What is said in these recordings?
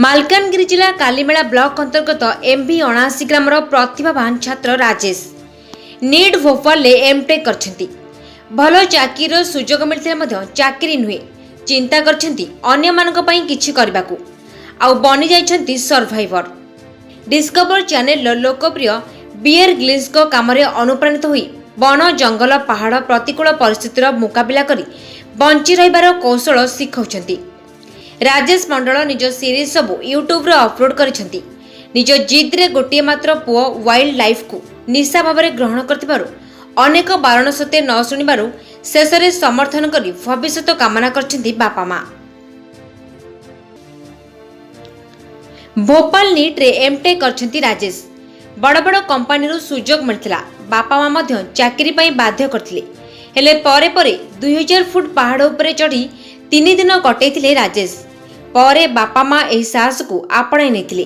मालकानगिरी जिला कालीमेला ब्लॉक अंतर्गत MB 79 grammar प्रतिभावान छात्र राजेश नीट भोपाल एमटेक करछंती। भलो चाकरीर सुजोग मिलते चाकरी नुहे चिंता करछंती अन्य मानक पई किछि करबाकू आउ बनि जाइछंती सर्वाइवर। डिस्कवर चैनल लोकप्रिय बियर ग्लिस को कामरे अनुप्राणित होई वन जंगल पहाड़ प्रतिकूल परिस्थितिर मुकाबिला करी बंची रहिबार कौशल शिखौछंती। राजेश मंडल निज सीरीज सबू यूट्यूब रे अपलोड करिसेंती। निज जिद रे गोटे मात्र पुओ वाइल्ड लाइफ को निशा भाव में ग्रहण करथिबारु अनेक बारण सत्य न शुणिबारु शेषरे समर्थन करी भविष्यत कामना करछंती बापा माँ। भोपाल नीट रे एमटेक करछंती राजेश। बड़ बड़ कंपनी रु सुजोग मिलथिला। बापा माँ मध्य चाकरी पई बाध्य करथिले। हेले परे परे 2000 फुट पहाड़ उपरे चढ़ी 3 दिन कटैथिले राजेश। परे बापा माँ एही साहस को आपणाई नेथिले।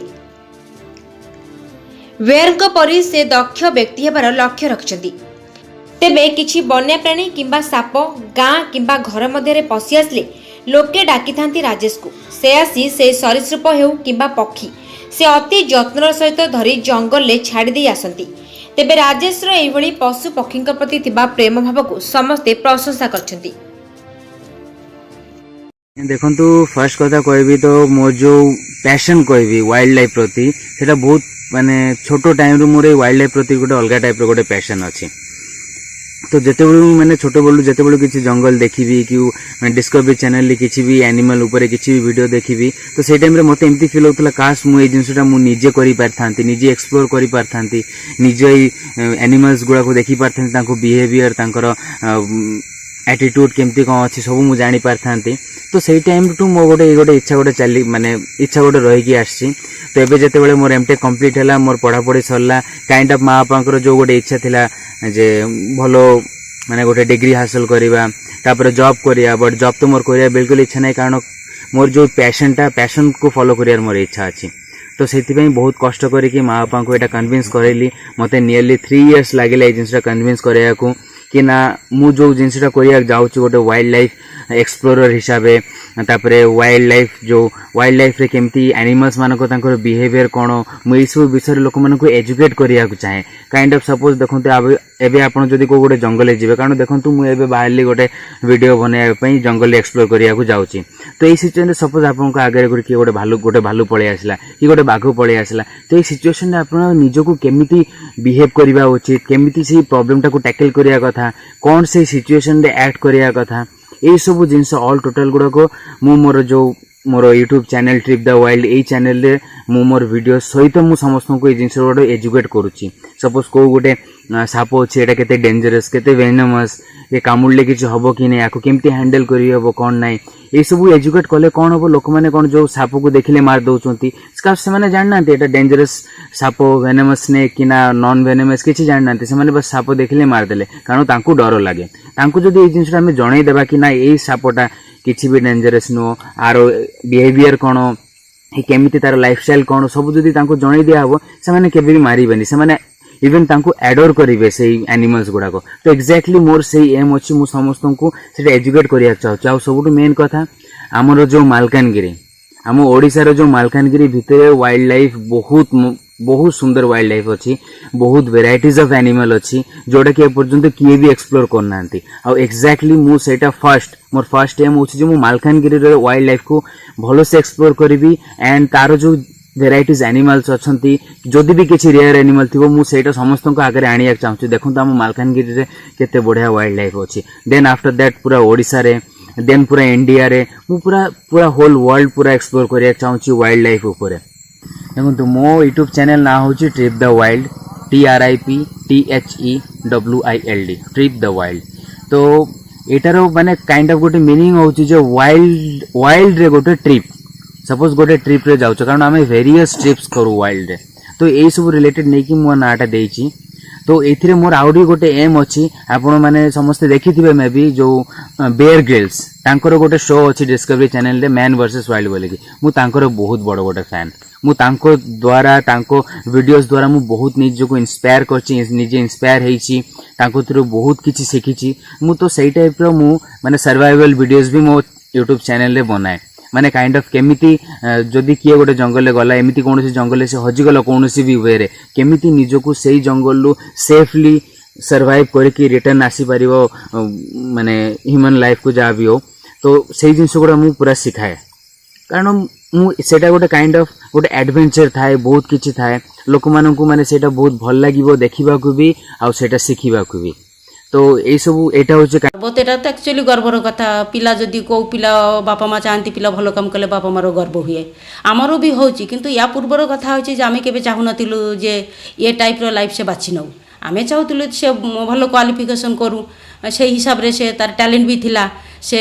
वेरको परी से दक्ष व्यक्ति हेबार लक्ष्य रखिछंती। तेबे किछि बन्या प्राणी किंबा साप गाँ किंबा घर मध्यरे पशि आसले लोके डाकी थांती राजेश को। से आसी से सरीसृप हेउ किंबा पक्षी से अति जत्नर सहित धरी जंगल ले छाड़ी दे आसंती। तेबे राजेश रो एभली पशु पक्षी प्रति थिबा प्रेम भाव को समस्ते प्रशंसा करछंती। देखंतु फर्स्ट कथा कहबी तो मोर जो पैशन कहबी वाइल्ड लाइफ प्रति सेटा बहुत माने छोटो टाइम रु मोर वाइल्ड लाइफ प्रति गोटे अलग टाइप रो गोटे पैशन अछि। तो जेते बेलु माने छोटो बेलु जेते बेलु किछि जंगल देखिबी कि माने डिस्कवरी चैनल ले किछि भी एनिमल ऊपर किछि भी वीडियो देखिबी तो से टाइम रे मते एम्ति फील होतला काश मु ए जिंसटा मु निजे करि पारथांती निजे एक्सप्लोर करि पारथांती निजे एनिमल्स गुडा को देखि पारथांती तांको बिहेवियर तांकर एटीट्यूड केमती कौन अच्छी सब मुझे जानी पारथांती। तो सही टाइम टू मो गोटे इच्छा गोटे चली माने इच्छा गोटे रही आसी। तो एबे जेते बेले मोर एमटेक कंप्लीट हैला मोर पढ़ापढ़ी सरला काइंड ऑफ माँ बापांकर जो गोटे इच्छा थिला जे भलो माने गोटे डिग्री हासिल करिबा तापर जॉब करिया बट जॉब तो मोर करिया बिल्कुल इच्छा नहीं कारण मोर जो पैशन को फॉलो करियार मोर इच्छा अछि। तो सेति बहुत कष्ट करी माँ बापा को एटा कन्विंस करैली मते नियरली 3 इयर्स लागिला ए जिंसटा कन्विंस करया को कि ना मु जो जिनसटा करिया जाउची गोटे वाइल्ड लाइफ एक्सप्लोरर हिसाबे तापरे वाइल्ड लाइफ रे केमती एनिमल्स मानको तांकर बिहेवियर कोन मु ई सब विषय लोक मानको एजुकेट करिया को चाहे काइंड ऑफ सपोज देखंतु एबे आपण जदी को गोटे जंगल जिवे कारण देखंतु मु एबे बाहरली गोटे वीडियो बनाया पई जंगल एक्सप्लोर करिया को जाउची। तो ई सिचुएशन सपोज आपण को आगे गोटे भालू पळे आसला कि गोटे बाघ पळे आसला तो ई सिचुएशन रे आपण निजको केमिति बिहेव करिवा उचित केमिति से प्रॉब्लम टा को टैकल करिया कथा कौन से सिचुएशन रे एक्ट करिया कथा ए सब जिनस ऑल टोटल गुडा को मु मोर YouTube channel trip the wild a channel रे मु मोर वीडियो सहित मु समस्त को ए जिनस गुडा एजुकेट करूची। सपोज को गोटे साप अछि एटा केते डेंजरस केते वेनमस ए कामुडले किछ हबो कि नै याको केमती हैंडल करि हबो कोन नै ए सब एजुकेट कले कोन हबो लोक माने कोन जो साप को देखिले मार दउचंती स्काफ से माने जानना एटा डेंजरस साप वेनमस स्नेक कि ना नॉन वेनमस किछ जानना से माने बस साप देखिले मार देले कारण तांको डर लागे तांको जदी ए जिंसटा हमें जणै देबा कि ना ए सापटा किछि भी डेंजरस नो आरो बिहेवियर कोन ए केमिति तार लाइफस्टाइल कोन सब जदी तांको जणै दिया हबो से माने केबे भी मारिबेनी से माने इवन तांको एडोर करिवे से एनिमल्स गुडा को। तो एक्जेक्टली मोर से एम अछि मु समस्त को सेटा एजुकेट करिया चाहू आ सबटु मेन कथा हमर जो मालकानगिरी हम ओडिसा रो जो मालकानगिरी भितरे वाइल्ड लाइफ बहुत सुंदर वाइल्ड लाइफ अछि बहुत वेराइटीज ऑफ एनिमल अछि जोडा कि पर्यंत किए भी एक्सप्लोर करनांती आ एक्जेक्टली मु सेटा मोर फर्स्ट टाइम होछि जे मु मालकानगिरी रो वाइल्ड लाइफ को भलो से एक्सप्लोर करिवि एंड तारो जो वेराइटीज एनिमल्स अच्छी जदि भी किसी रेयर एनिमल थी मु सेटा समस्त को आगे आनिया चाहूँ देखो आम मालकानगिरी रे केते बढ़िया वाइल्ड लाइफ अच्छी देन आफ्टर दैट पूरा ओडिशा रे देन पूरा इंडिया रे मु पूरा होल वर्ल्ड पूरा एक्सप्लोर करिया चाहूँ वाइल्ड लाइफ ऊपर। देखो मो यूट्यूब चैनल ना हूँ trip the wild TRIPTHEWILD trip the wild. तो एटार माने काइंड ऑफ गोटे मीनिंग होची जो वाइल्ड रे गोटे ट्रिप सपोज गोटे ट्रिप रे जाउछ कारण आमे वेरियस ट्रिप्स करू वाइल्ड रे तो ए सब रिलेटेड नै कि मो नाटा देइची। तो एथिरे मोर आउडी गोटे एम अछि आपण माने समस्त देखिथिबे मे भी जो बेयर ग्रिल्स तांकर गोटे शो अछि डिस्कवरी चैनल रे मैन वर्सेस वाइल्ड बोले कि मु तांकर बहुत बड़ गोटे फैन मु तांको द्वारा तांको वीडियोस द्वारा मु बहुत निज को इंस्पायर करछि निजे इंस्पायर हेछि तांको थ्रू बहुत किछि सिखिछि मु तो सही टाइप रो मु माने सर्वाइवल वीडियोस भी मो यूट्यूब चैनल रे बनाए माने काइंड ऑफ केमिति जदि किए गोटे जंगल गला एमिति कौन जंगल से हजिगला कौन भी वे रे केमिति निजको से जंगल रु सेफली सर्वाइव करके रिटर्न आसी पारिबो माने ह्यूमन लाइफ को जहाँ भी हो तो से जिनस गुड़ा मु पूरा शिखाए कारण सेटा गोटे काइंड ऑफ गोटे एडवेंचर थाए बहुत किछि थाए लोक मानकु माने सेटा बहुत भल लागिवो देखिबा को भी आ सेटा शिखिबा को भी तो एई सब एटा होचे बहुत एटा तो एक्चुअली गर्वर कथा पिला जदि को पिला बापा माँ चाहती पिला भल काम कले बापा मार गर्व हुए आमर भी होची किंतु या पूर्वर कथा होची जे आमे केबे चाहु नथिलु जे ये टाइप रो लाइफ से बाछि नउ आमे चाहूलु से भल क्वालिफिकेशन करूँ से हिसाब रे से तार टैलेंट भी थिला से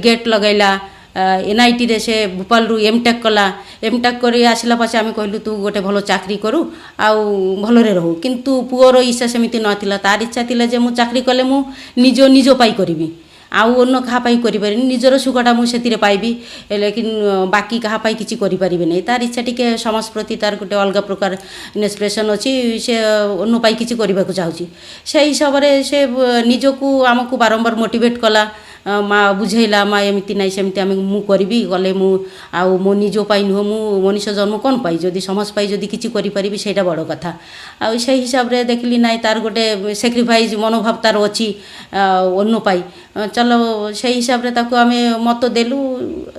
गेट लगैला एनआईटी रे से भोपाल रु एमटेक कला एमटेक कर आसला पाचे आम कहलु तू गोटे भल चाकरी करू आउ भलरे रहू किंतु पुअर इच्छा सेमिति नथिला तार इच्छा थिला जे मु चाकरी कले मु निज पाई करिवि आउ अन्न कहा पाई करि परिनी निजर सुखटा मु सेतिरे पाइबि लेकिन बाकी कहा पाई किछि करि परिबे नै तार इच्छा टिके समाज प्रति तार गोटे अलग प्रकार इंस्पिरेशन अछि से अन्न पाई किछि करिबा को चाहूची से हिसाब रे से निजको आमको बारंबार मोटिवेट कला माँ बुझेला माँ एमती नाई सेमती आम मु करी गले मु आउ मो निज पाई नुह मु मनीष जन्म कौन पाई जदि समाज पाई जदि किछि करि परिबि सेटा बड़ कथा आउ से हिसाब रे देखली नाई तार गोटे सैक्रिफाइस मनोभाव तार अछि अन्न पाई चलो से हिसाब रे ताको आमे मत देलु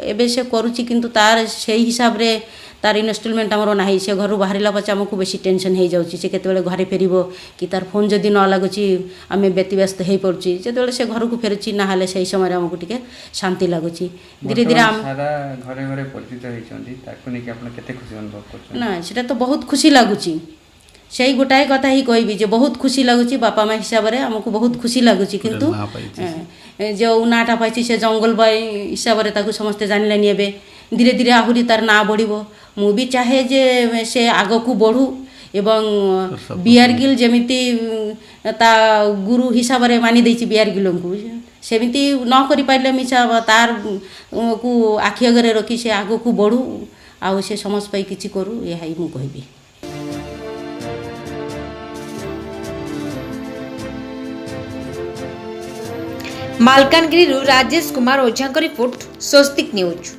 एबे से करूची किंतु तार से हिसाब रे तार इनस्टलमेंट आमर ना से घर बाहर पचे आमको बेसी टेंशन हो जाऊँगी से केतबेले घरे फेरिबो कि तार फोन जदि न लगुची आम व्यतिव्यस्त हो पड़ुची जो से घर को फेरुची ना से समय आमको टिके शांति लगुची धीरे धीरे आम घरे घरे परिचित होइछन्ती ताको नेकी आपण केते खुशी अनुभव करछन ना सेटा तो बहुत खुशी लगुची से गोटाए कथा ही कहबी जे बहुत खुशी लगुची बापा माँ हिसाब रे आमको बहुत खुशी लगुची किंतु जो नाटा पाइछि से जंगल बाई हिसाब रे ताको समस्त जानिलेनी एबे धीरे धीरे आहुरी तार ना बढ़िबो मु भी चाहे जे से आग को बढ़ू एवं बीआर गिल जमिति ता गुरु हिसाब रे मानि देछि बीआर गिल को सेमिति न करि पाइले मिसा तार को आखि अगरे रखी से आग को बढ़ू आ से समझ पाई किछि करू यही मु कहबी। मालकानगिरी राजेश कुमार ओझा रिपोर्ट स्वस्तिक न्यूज।